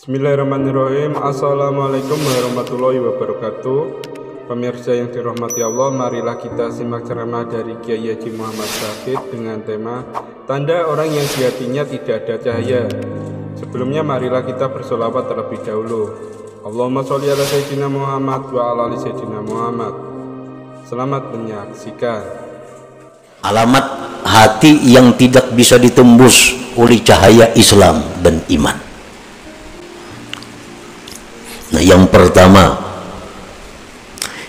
Bismillahirrahmanirrahim. Assalamualaikum warahmatullahi wabarakatuh. Pemirsa yang dirahmati Allah, marilah kita simak ceramah dari Kiai Haji Muhammad Syahid dengan tema tanda orang yang di hatinya tidak ada cahaya. Sebelumnya marilah kita bersolawat terlebih dahulu. Allahumma sholli ala sayyidina Muhammad wa ala ali sayyidina Muhammad. Selamat menyaksikan. Alamat hati yang tidak bisa ditembus oleh cahaya Islam dan iman. Nah, yang pertama,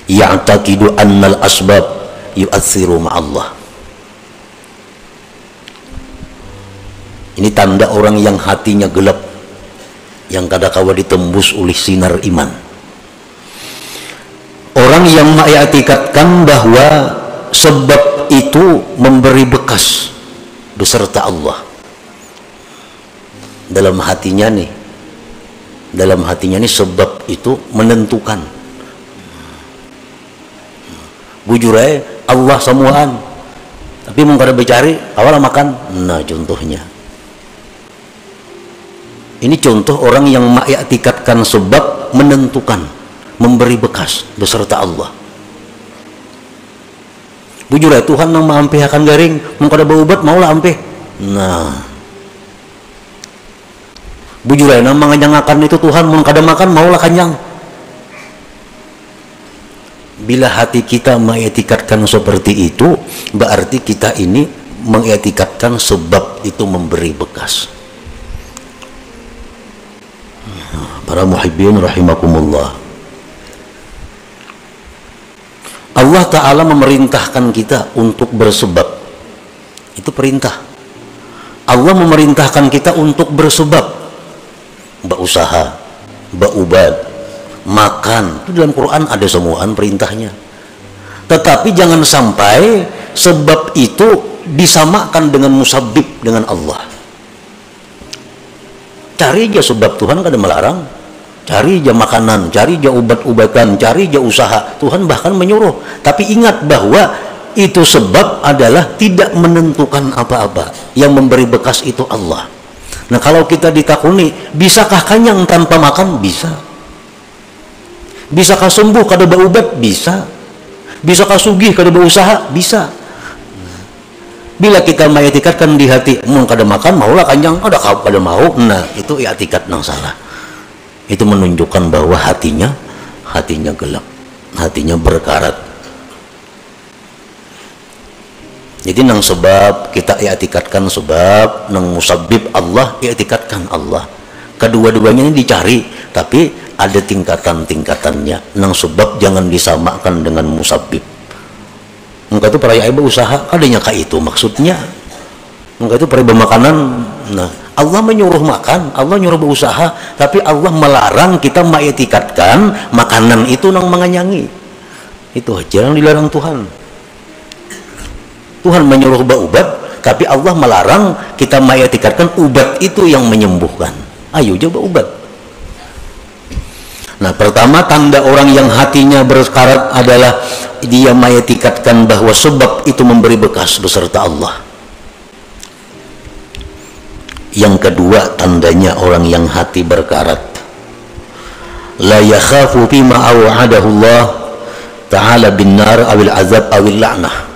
ya'taqidu annal asbab yu'atsiru ma'allah. Ini tanda orang yang hatinya gelap, yang kadangkala ditembus oleh sinar iman. Orang yang mengiktikadkan bahwa sebab itu memberi bekas beserta Allah dalam hatinya nih. Dalam hatinya ini sebab itu menentukan. Bujur aja Allah semuaan, tapi mau kada bercari awal makan. Nah, contohnya ini contoh orang yang mengiktikadkan sebab menentukan, memberi bekas beserta Allah. Bujur aja Tuhan yang maampih akan garing, mau kada berobat maulah ampih. Nah, bujur aja nama nganyangakan itu Tuhan, mau kada makan maulah kanyang. Bila hati kita mengiktikadkan seperti itu, berarti kita ini mengiktikadkan sebab itu memberi bekas. Para muhibbin rahimakumullah, Allah Ta'ala memerintahkan kita untuk bersebab. Itu perintah. Allah memerintahkan kita untuk bersebab, berusaha, berubad, makan. Itu dalam Quran ada semuaan perintahnya. Tetapi jangan sampai sebab itu disamakan dengan musabbib, dengan Allah. Cari aja sebab, Tuhan kada melarang. Cari aja makanan, cari aja ubat-ubatan, cari aja usaha. Tuhan bahkan menyuruh. Tapi ingat bahwa itu sebab adalah tidak menentukan apa-apa. Yang memberi bekas itu Allah. Nah, kalau kita ditakuni, bisakah kanyang tanpa makan? Bisa. Bisakah sembuh kada berobat? Bisa. Bisakah sugih kada berusaha? Bisa. Bila kita mengiktikadkan di hati, mau kada makan maulah kanyang, kada mau. Nah, itu i'tikad nang salah. Itu menunjukkan bahwa hatinya gelap, hatinya berkarat. Jadi nang sebab kita i'tikadkan sebab, nang musabbib Allah i'tikadkan Allah. Kedua-duanya ini dicari, tapi ada tingkatan-tingkatannya. Nang sebab jangan disamakan dengan musabbib. Engkau itu peraya ibu usaha, adanya kah itu maksudnya. Engkau itu peraya makanan. Nah, Allah menyuruh makan, Allah nyuruh berusaha, tapi Allah melarang kita mengiktikadkan makanan itu nang menganyangi. Itu aja yang dilarang Tuhan. Tuhan menyuruh berubat, tapi Allah melarang kita mengiktikadkan ubat itu yang menyembuhkan. Ayo coba ubat. Nah, pertama tanda orang yang hatinya berkarat adalah dia mengiktikadkan bahwa sebab itu memberi bekas beserta Allah. Yang kedua tandanya orang yang hati berkarat, la yakhafu bima aw'adahu Allah ta'ala bin nar awil azab awil la'nah.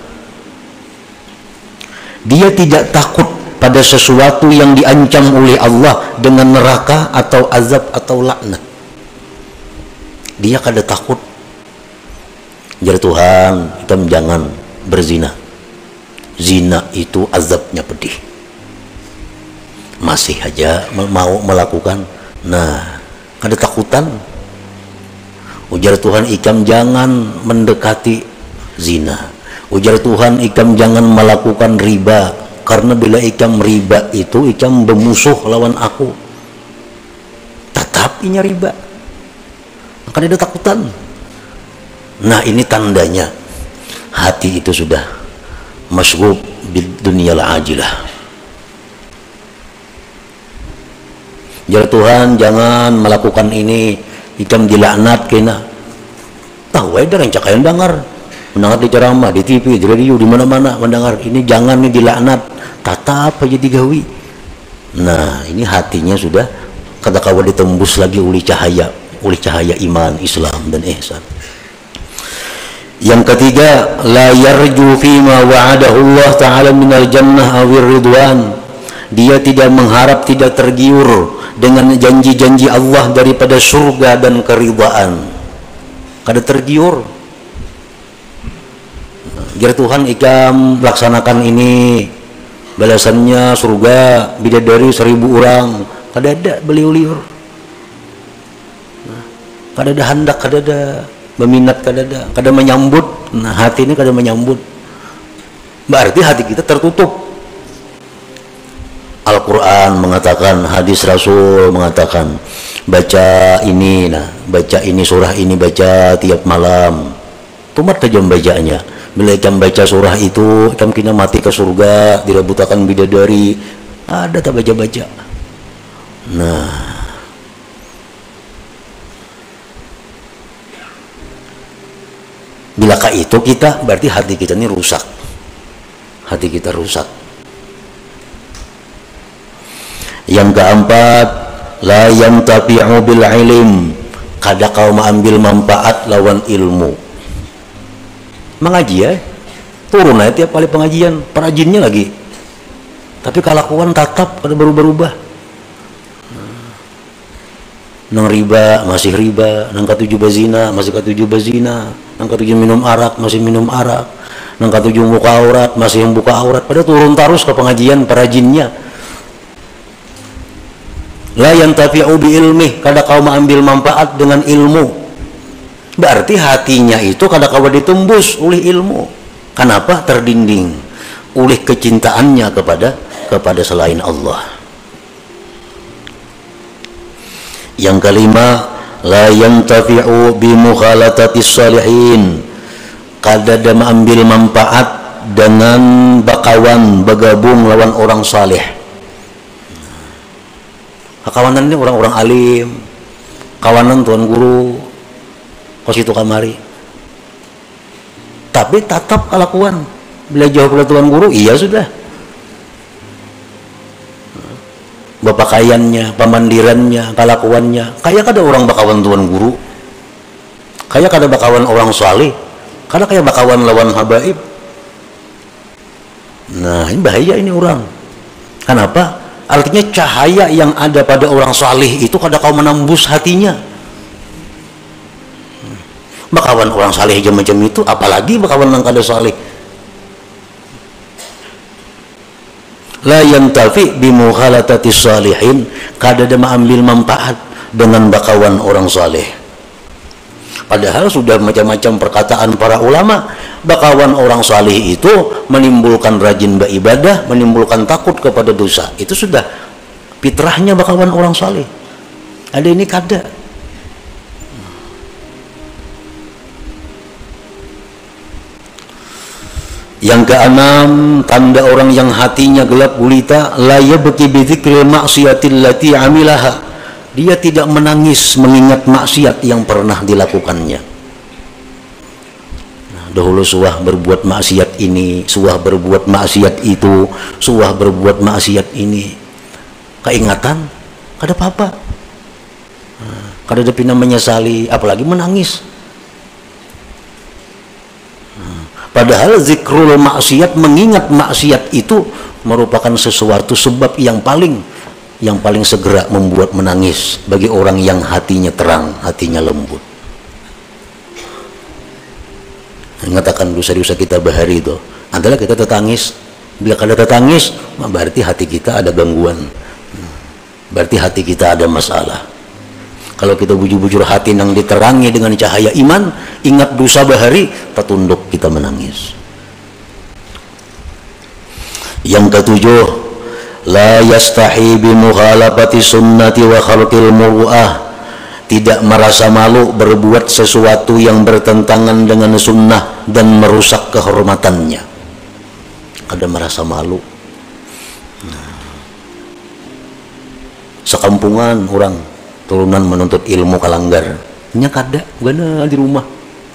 Dia tidak takut pada sesuatu yang diancam oleh Allah dengan neraka atau azab atau laknat. Dia kada takut. Jadi Tuhan, kita jangan berzina. Zina itu azabnya pedih. Masih aja mau melakukan. Nah, kada takutan. Ujar Tuhan, ikam jangan mendekati zina. Ujar Tuhan, ikam jangan melakukan riba, karena bila ikam riba itu ikam bermusuh lawan aku. Tetapinya riba, maka ada takutan. Nah, ini tandanya hati itu sudah masghub bid dunyal ajilah. Ujar Tuhan, jangan melakukan ini, ikam dilaknat kena. Tahu ada yang cakayan dengar. Mendengar di ceramah, di TV, di radio, di mana-mana mendengar ini jangan nih dilaknat, tatap aja digawi. Nah, ini hatinya sudah kada kawa ditembus lagi oleh cahaya iman, Islam dan ihsan. Yang ketiga, la yarju fima wa'adahu Allah ta'ala minal jannah awir ridwan. Dia tidak mengharap, tidak tergiur dengan janji-janji Allah daripada surga dan keridhaan. Kada tergiur. Jar Tuhan, ikam laksanakan ini, balasannya surga bidadari 1000 orang. Kada ada beliau-liur. Kada ada hendak, kada ada meminat, kada menyambut. Nah, hati ini kada menyambut. Berarti hati kita tertutup. Al-Quran mengatakan, hadis Rasul mengatakan, baca ini, baca ini surah ini, baca tiap malam. Tumat tajam bacanya. Bila jam baca surah itu, jam kena mati ke surga, dirabutakan bidadari. Ada tak baca-baca. Nah, bilakah itu kita, berarti hati kita ini rusak. Hati kita rusak. Yang keempat, la yantafi'u bil ilm, kada kau mengambil manfaat lawan ilmu. Mengaji ya, turun aja tiap kali pengajian, perajinnya lagi. Tapi kelakuan tatap kada berubah-ubah. Nang riba masih riba, nang katujuh bazina masih katujuh bazina, nang katujuh minum arak masih minum arak, nang katujuh buka aurat masih yang buka aurat. Pada turun terus ke pengajian perajinnya. La yantafi'u bi ilmi, kada kau mengambil manfaat dengan ilmu. Berarti hatinya itu kada kau ditembus oleh ilmu. Kenapa? Terdinding oleh kecintaannya kepada selain Allah. Yang kelima, la yantafi'u bi mukhalatatis salihin, kada ada mengambil manfaat dengan bakawan, bergabung lawan orang saleh. Kawanan ini orang-orang alim, kawanan tuan guru, kos itu kamari. Tapi tatap kelakuan, bila jauh pada tuan guru, iya sudah. Bapakaiannya, pemandirannya, kelakuannya, kayak kada orang bakawan tuan guru, kayak kada bakawan orang saleh, kada kayak bakawan lawan habaib. Nah, ini bahaya ini orang. Kenapa? Artinya cahaya yang ada pada orang saleh itu kada kau menembus hatinya. Bakawan orang saleh aja macam itu, apalagi bakawan yang kada saleh. La yantafi bi mukhalatatis salihin, kada ada mengambil manfaat dengan bakawan orang saleh. Padahal sudah macam-macam perkataan para ulama, bakawan orang saleh itu menimbulkan rajin beribadah, menimbulkan takut kepada dosa. Itu sudah fitrahnya bakawan orang saleh. Ada ini kada. Yang keenam, tanda orang yang hatinya gelap gulita, la yabki bi dzikril maksiatil lati amilaha. Dia tidak menangis mengingat maksiat yang pernah dilakukannya. Nah, dahulu suah berbuat maksiat ini, suah berbuat maksiat itu, suah berbuat maksiat ini. Keingatan, kada apa-apa. Nah, kada ada pina menyesali, apalagi menangis. Nah, padahal zikrul maksiat, mengingat maksiat itu merupakan sesuatu sebab yang paling segera membuat menangis bagi orang yang hatinya terang, hatinya lembut. Mengatakan dosa-dosa kita bahari itu adalah kita tertangis. Bila kada tertangis, berarti hati kita ada gangguan, berarti hati kita ada masalah. Kalau kita bujur-bujur hati yang diterangi dengan cahaya iman, ingat dosa bahari, tertunduk kita menangis. Yang ketujuh, la yastahi bi mukhalafati sunnati wa khalqil muru'ah, tidak merasa malu berbuat sesuatu yang bertentangan dengan sunnah dan merusak kehormatannya. Ada merasa malu. Sekampungan orang turunan menuntut ilmu kalanggar, nya kada gana di rumah.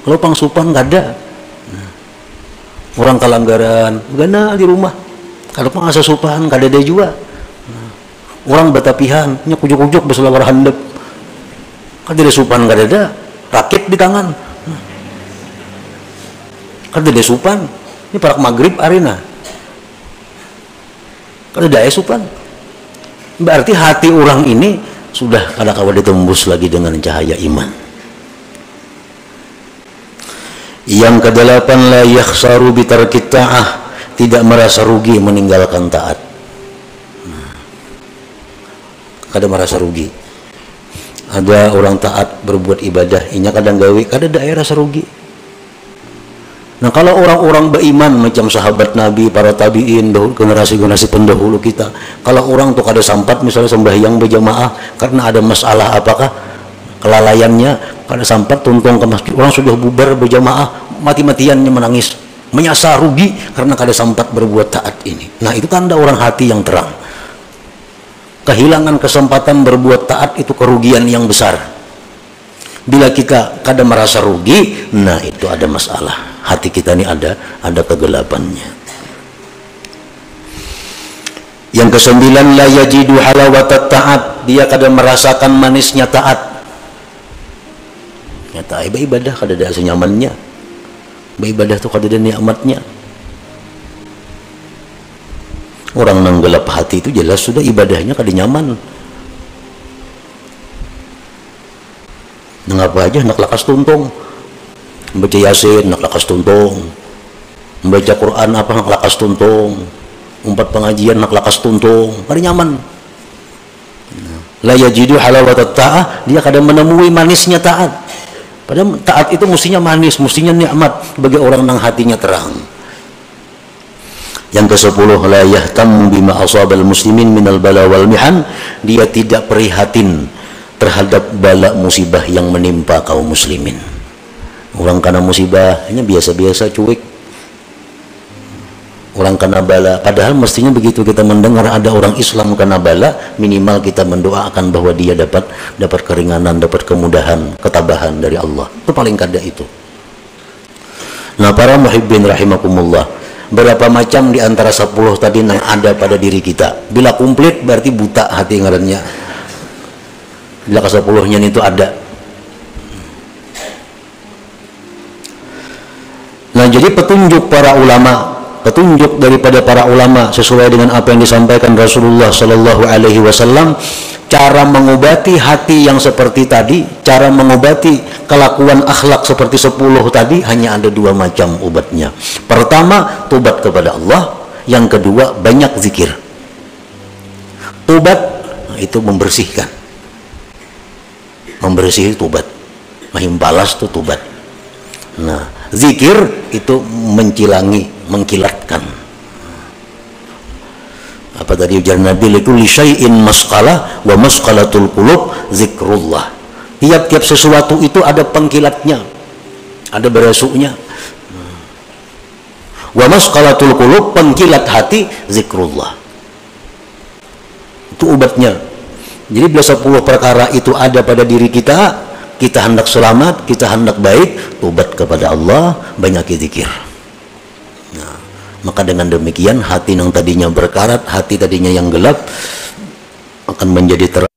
Kalau pangsupan kada. Orang kalanggaran gana di rumah. Kalau pengasupan kada ada juga. orang batapihan nya kujuk-kujuk beselawar handap kan tidak supan kada ada rakit di tangan kan tidak supan ini parak maghrib arena kan tidak supan berarti hati orang ini sudah kada kawa ditembus lagi dengan cahaya iman. Yang kedelapan, la yakhsaru bitarkit ta'ah, tidak merasa rugi meninggalkan taat. Kada merasa rugi. Ada orang taat berbuat ibadah, inya kadang gawe, kada daerah rasa rugi. Nah kalau orang-orang beriman macam sahabat Nabi, para tabiin, generasi-generasi pendahulu kita, kalau orang tuh kada sampat misalnya sembahyang berjamaah karena ada masalah apakah kelalaiannya, kada sampat tuntung ke masjid, orang sudah bubar berjamaah, mati-matiannya menangis, menyasar rugi karena kada sampat berbuat taat ini. Nah itu tanda orang hati yang terang. Kehilangan kesempatan berbuat taat itu kerugian yang besar. Bila kita kada merasa rugi, nah itu ada masalah. Hati kita ini ada kegelapannya. Yang kesembilan, la yajidu halawatat taat, dia kada merasakan manisnya taat. Nyata ibadah kada ada senyamannya, ibadah tuh kada ada nikmatnya. Orang nang gelap hati itu jelas sudah ibadahnya kada nyaman. Nang apa aja nak lakas tuntung, membaca yasin nak lakas tuntung, membaca Quran apa nak lakas tuntung, umpat pengajian nak lakas tuntung, kada nyaman. La yajidu halawatat ta'ah, dia kada menemui manisnya taat. Padahal taat itu mestinya manis, mestinya nikmat bagi orang yang hatinya terang. Yang ke-10, la yahtam bima asabal muslimin minal bala wal mihan, dia tidak prihatin terhadap bala musibah yang menimpa kaum muslimin. Orang kena musibahnya biasa-biasa, cuek. Orang kena bala, padahal mestinya begitu kita mendengar ada orang Islam kena bala, minimal kita mendoakan bahwa dia dapat keringanan, dapat kemudahan, ketabahan dari Allah. Itu paling kada itu. Nah para muhibbin rahimakumullah, berapa macam di antara 10 tadi yang ada pada diri kita? Bila komplit berarti buta hati ngarannya. Bila ke 10-nya itu ada. Nah jadi petunjuk para ulama, petunjuk daripada para ulama sesuai dengan apa yang disampaikan Rasulullah Shallallahu Alaihi Wasallam, cara mengobati hati yang seperti tadi, cara mengobati kelakuan akhlak seperti 10 tadi hanya ada 2 macam obatnya. Pertama, tobat kepada Allah. Yang kedua, banyak zikir. Tobat itu membersihkan, membersih tobat, mahimbalas itu tobat. Nah, zikir itu mencilangi, mengkilatkan. Apa tadi ujar Nabi itu li syai'in masqalah wa masqalatul qulub zikrullah. Tiap-tiap sesuatu itu ada pengkilatnya, ada berasuknya. Wa masqalatul qulub, pengkilat hati, zikrullah. Itu obatnya. Jadi bila 10 perkara itu ada pada diri kita, kita hendak selamat, kita hendak baik, tobat kepada Allah, banyak zikir. Nah, maka dengan demikian hati yang tadinya berkarat, hati tadinya yang gelap akan menjadi terang.